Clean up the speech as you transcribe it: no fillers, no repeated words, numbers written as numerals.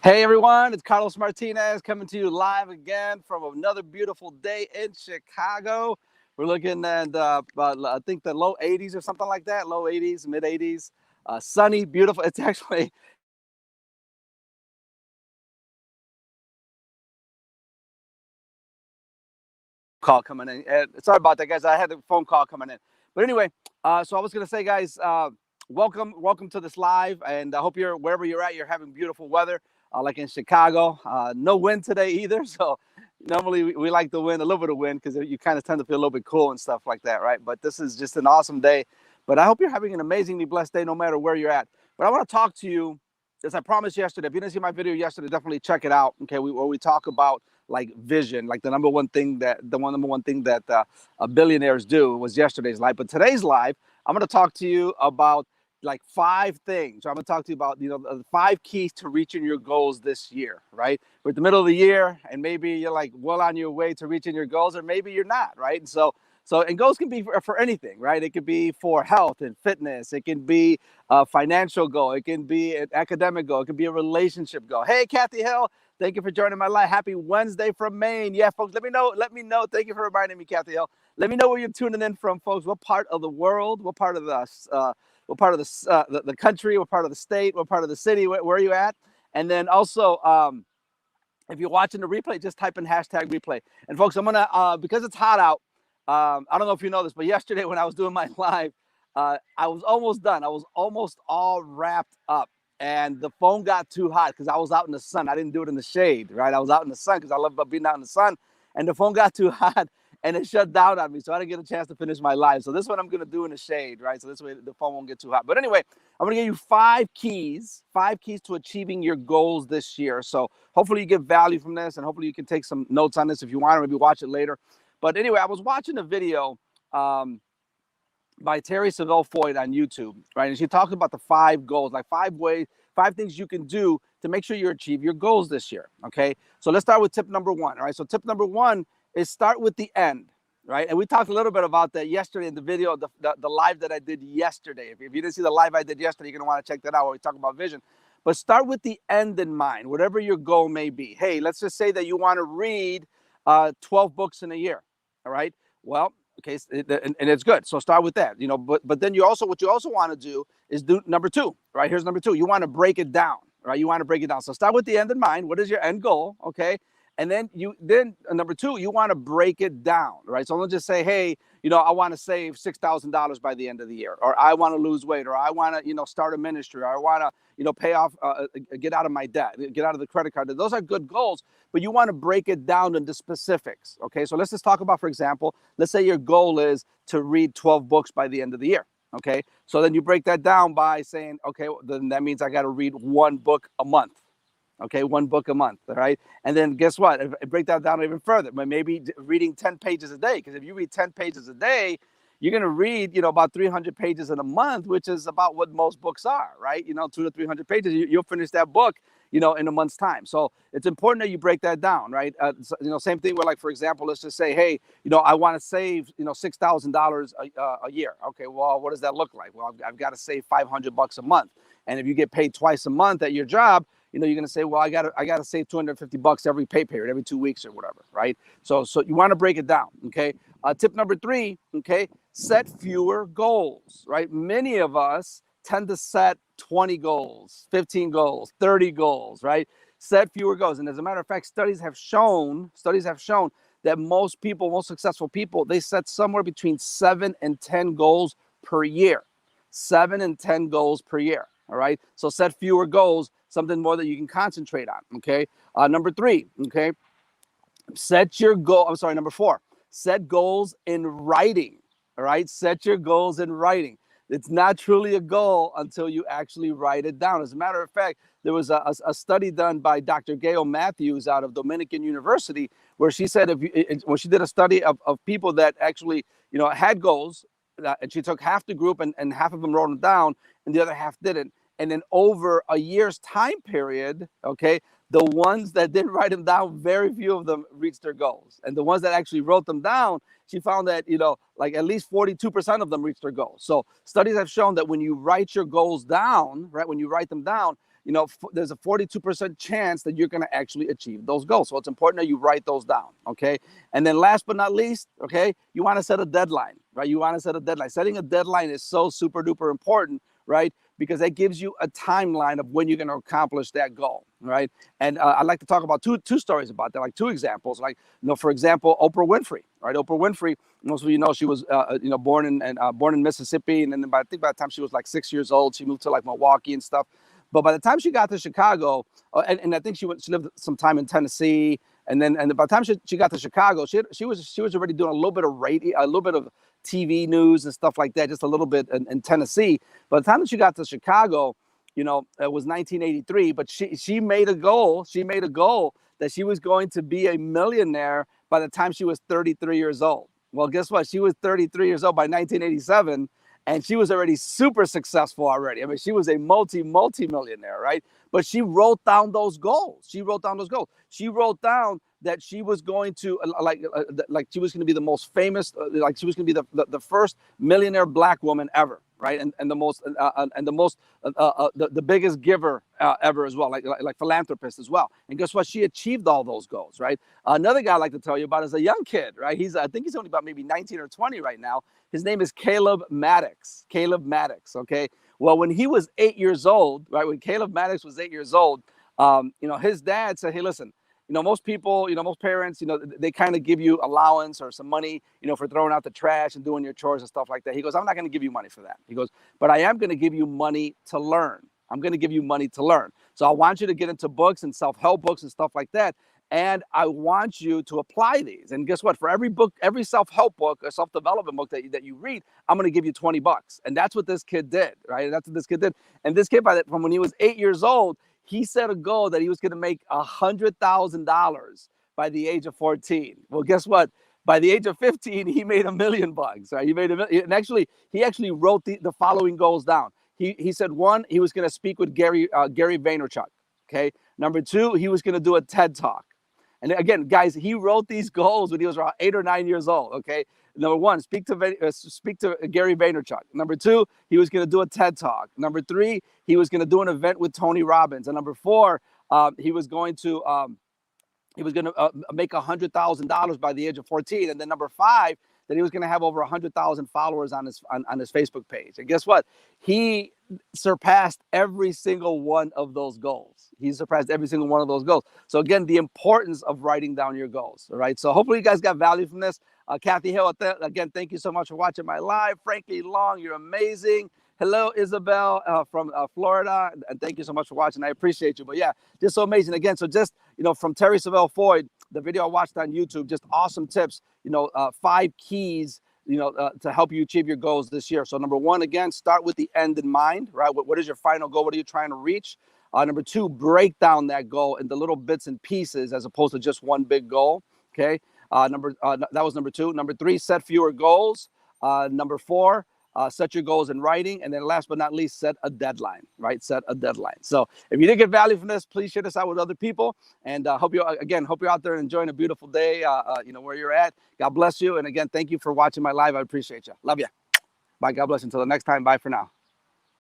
Hey everyone, it's Carlos Martinez coming to you live again from another beautiful day in Chicago. We're looking at, I think, the low 80s or something like that, low 80s, mid 80s, sunny, beautiful. It's actually call coming in. Sorry about that, guys. I had a phone call coming in. But anyway, so I was going to say, guys, welcome to this live. And I hope you're wherever you're at, you're having beautiful weather, like in Chicago. No wind today either. So normally we like the wind, a little bit of wind, because you kind of tend to feel a little bit cool and stuff like that, right? But this is just an awesome day. But I hope you're having an amazingly blessed day no matter where you're at. But I want to talk to you, as I promised yesterday. If you didn't see my video yesterday, definitely check it out. Okay, where we talk about like vision, like number one thing that billionaires do was yesterday's live. But today's live, I'm going to talk to you about like 5 things. I'm going to talk to you about, the 5 keys to reaching your goals this year, right? We're at the middle of the year and maybe you're like well on your way to reaching your goals, or maybe you're not, right? And goals can be for anything, right? It could be for health and fitness. It can be a financial goal. It can be an academic goal. It can be a relationship goal. Hey, Kathy Hill, thank you for joining my live. Happy Wednesday from Maine. Yeah, folks, let me know. Let me know. Thank you for reminding me, Kathy Hill. Let me know where you're tuning in from, folks. What part of the world? What part of the country? What part of the state? What part of the city? Where are you at? And then also, if you're watching the replay, just type in hashtag replay. And folks, I'm gonna because it's hot out. I don't know if you know this, but yesterday when I was doing my live, I was almost done. I was almost all wrapped up, and the phone got too hot because I was out in the sun. I didn't do it in the shade, right? I was out in the sun because I love being out in the sun, and the phone got too hot and it shut down on me, so I didn't get a chance to finish my live. So this one I'm gonna do in the shade, right? So this way the phone won't get too hot. But anyway, I'm gonna give you 5 keys to achieving your goals this year. So hopefully you get value from this, and hopefully you can take some notes on this if you want, or maybe watch it later. But anyway, I was watching a video by Terry Savelle Foyt on YouTube, right? And she talked about the 5 goals, like 5 things you can do to make sure you achieve your goals this year. Okay. So let's start with tip number 1. All right. So tip number 1 is start with the end. Right. And we talked a little bit about that yesterday in the video, the live that I did yesterday. If you didn't see the live I did yesterday, you're going to want to check that out where we talk about vision. But start with the end in mind, whatever your goal may be. Hey, let's just say that you want to read 12 books in a year. All right. Well, okay, and it's good. So start with that, but then what you also want to do is do number 2, right? Here's number 2. You want to break it down, right? You want to break it down. So start with the end in mind. What is your end goal? Okay. And then number 2, you want to break it down, right? So don't just say, hey, I want to save $6,000 by the end of the year, or I want to lose weight, or I want to, start a ministry, or I want to, pay off, get out of my debt, get out of the credit card. Those are good goals, but you want to break it down into specifics. Okay. So let's just talk about, for example, let's say your goal is to read 12 books by the end of the year. Okay. So then you break that down by saying, okay, then that means I got to read 1 book a month. Okay, 1 book a month, all right? And then guess what? Break that down even further. Maybe reading 10 pages a day, because if you read 10 pages a day, you're going to read, about 300 pages in a month, which is about what most books are, right? 200 to 300 pages. You'll finish that book, in a month's time. So it's important that you break that down, right? Same thing with, like, for example, let's just say, hey, I want to save, $6,000 a year. Okay, well, what does that look like? Well, I've got to save $500 a month. And if you get paid twice a month at your job, you're going to say, well, I got to save $250 every pay period, every 2 weeks or whatever, right? So you want to break it down, okay? Tip number 3, okay, set fewer goals, right? Many of us tend to set 20 goals, 15 goals, 30 goals, right? Set fewer goals. And as a matter of fact, studies have shown that most successful people, they set somewhere between 7 and 10 goals per year. 7 and 10 goals per year. All right. So set fewer goals, something more that you can concentrate on. Okay. Number 3. Okay. Number 4. Set goals in writing. All right. Set your goals in writing. It's not truly a goal until you actually write it down. As a matter of fact, there was a study done by Dr. Gail Matthews out of Dominican University, where she said when she did a study of people that actually, had goals, and she took half the group and half of them wrote them down and the other half didn't. And then over a year's time period, okay, the ones that didn't write them down, very few of them reached their goals. And the ones that actually wrote them down, she found that, like at least 42% of them reached their goals. So studies have shown that when you write your goals down, right, when you write them down, there's a 42% chance that you're going to actually achieve those goals. So it's important that you write those down, okay? And then last but not least, okay, you want to set a deadline, right? You want to set a deadline. Setting a deadline is so super duper important, right? Because that gives you a timeline of when you're going to accomplish that goal, right? And I'd like to talk about two stories about that, like two examples. Like, for example, Oprah Winfrey, right? Oprah Winfrey, most of you know, she was, born in Mississippi, and then I think by the time she was like 6 years old, she moved to like Milwaukee and stuff. But by the time she got to Chicago, and I think she lived some time in Tennessee, and by the time she got to Chicago, she was already doing a little bit of radio, a little bit of TV news and stuff like that, just a little bit in Tennessee. By the time that she got to Chicago, it was 1983, but she made a goal. She made a goal that she was going to be a millionaire by the time she was 33 years old. Well, guess what? She was 33 years old by 1987. And she was already super successful already. I mean, she was a multi-millionaire, right? But she wrote down those goals. She wrote down that she was going to like she was going to be the most famous, like she was going to be the first millionaire Black woman ever, right? And the biggest giver ever as well, like philanthropist as well. And guess what? She achieved all those goals, right? Another guy I'd like to tell you about is a young kid, right? I think he's only about maybe 19 or 20 right now. His name is Caleb Maddox. Caleb Maddox, okay? Well, when he was 8 years old, right? When Caleb Maddox was 8 years old, his dad said, hey, listen, most people, most parents, they kind of give you allowance or some money, for throwing out the trash and doing your chores and stuff like that. He goes, I'm not going to give you money for that. He goes, but I am going to give you money to learn. I'm going to give you money to learn. So I want you to get into books and self-help books and stuff like that. And I want you to apply these. And guess what? For every book, every self-help book or self-development book that you read, I'm going to give you $20. And that's what this kid did, right? That's what this kid did. And this kid, from when he was 8 years old, he set a goal that he was going to make $100,000 by the age of 14. Well, guess what? By the age of 15, he made $1 million, right? He made $1 million. And he actually wrote the following goals down. He said, one, he was going to speak with Gary Vaynerchuk. Okay. Number two, he was going to do a TED Talk. And again, guys, he wrote these goals when he was around 8 or 9 years old. Okay. Number one, speak to Gary Vaynerchuk. Number two, he was going to do a TED Talk. Number three, he was going to do an event with Tony Robbins. And number four, he was going to make $100,000 by the age of 14. And then number five, that he was going to have over 100,000 followers on his Facebook page. And guess what? He surpassed every single one of those goals. He surpassed every single one of those goals. So again, the importance of writing down your goals. All right. So hopefully you guys got value from this. Kathy Hill, again, thank you so much for watching my live. Frankie Long, you're amazing. Hello, Isabel from Florida. And thank you so much for watching. I appreciate you. But yeah, just so amazing. Again, so just, from Terry Savelle Floyd, the video I watched on YouTube, just awesome tips, 5 keys, to help you achieve your goals this year. So number one, again, start with the end in mind, right? What is your final goal? What are you trying to reach? Number two, break down that goal into little bits and pieces as opposed to just one big goal. Okay. That was number two. Number three, set fewer goals. Number four, set your goals in writing. And then last but not least, set a deadline, right? Set a deadline. So if you did get value from this, please share this out with other people. And hope you're out there enjoying a beautiful day, where you're at. God bless you. And again, thank you for watching my live. I appreciate you. Love you. Bye. God bless you. Until the next time. Bye for now.